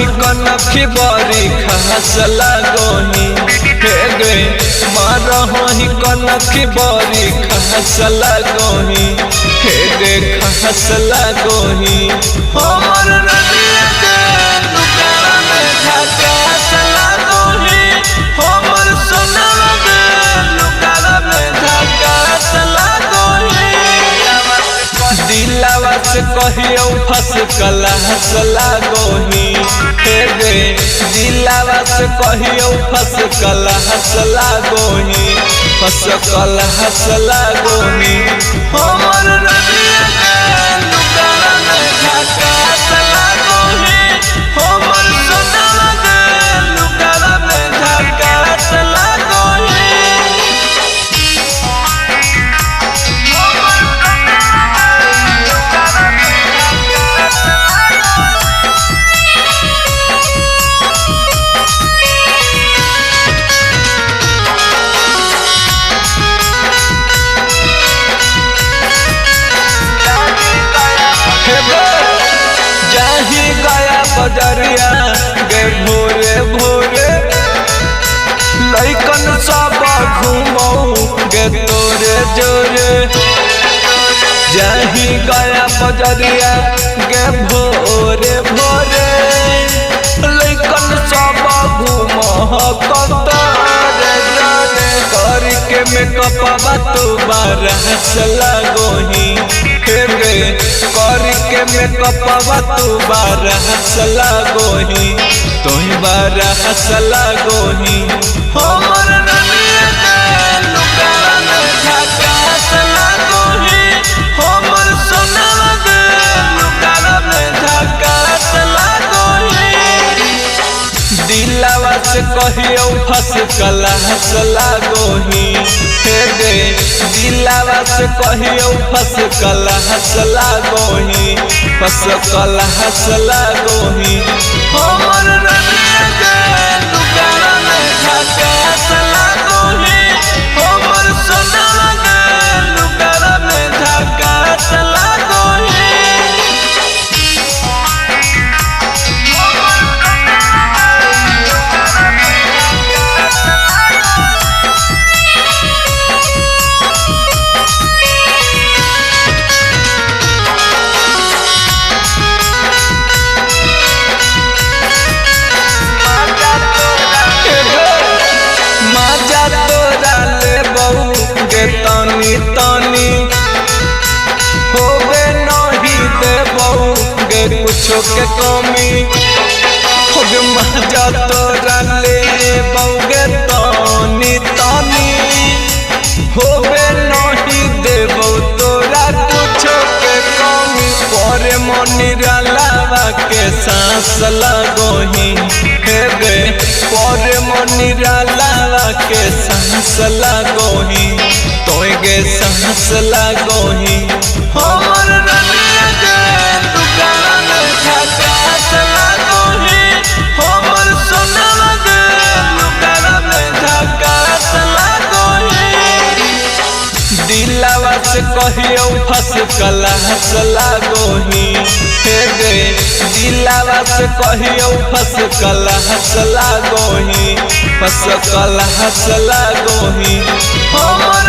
ही कनखी बड़ी खास लागोही हे गे मारहो ही कनखी बड़ी खास लागोही हे गे खास लागोही हमर रनिया के दुकान में झकास लागोही हमर सोनावा के दुकान में झकास लागोही दिलावा से कहियो फस कलास लागोही हे गे दिलावा से कहियो फस कलास लागोही फस कलास लागोही हमर रनिया के दुकान में झकास लागोही हमर सोनावा के दुकान में झकास लागोही जाही गया बजरिया गे भोरे भोरे लइकन सब घूमऊ गे तोरे जोरे जाही गया बजरिया गे भोरे भोरे लइकन सब घूमह कतरे जोरे करके मेकअपवा तू बारहस लागोही हे गे करके मेकअपवा तू बारहस लागोही तोही बारहस लागोही हमर रनिया के दुकान में झकास लागोही हमर सोनावा के दुकान में झकास लागोही दिलावा से कहियो फस कलास लागोही हे गे दिलावा से कहियो फस कलास लागोही फस कलास लागोही हमर रनिया के दुकान में झकास लागोही हमर सोनावा के दुकान में झकास लागोही तानी तानी होबे नहीं देबऊ गे कुछो के कमी होगे मजा तोरा लेबऊ गे तानी तानी होबे नहीं देबऊ तोरा कुछो के कमी पर मनिरा लावा के सांस लागोही हे गे पर मनिरा लावा के सांस लागोही तोय गे सांस लागोही हमर रनिया के दुकान में झकास लागोही हमर सोनावा के दुकान में झकास लागोही दिलावा से कहियो फस कलास लागोही हे गे दिलावा से कहियो फस कलास लागोही फस कलास लागोही हमर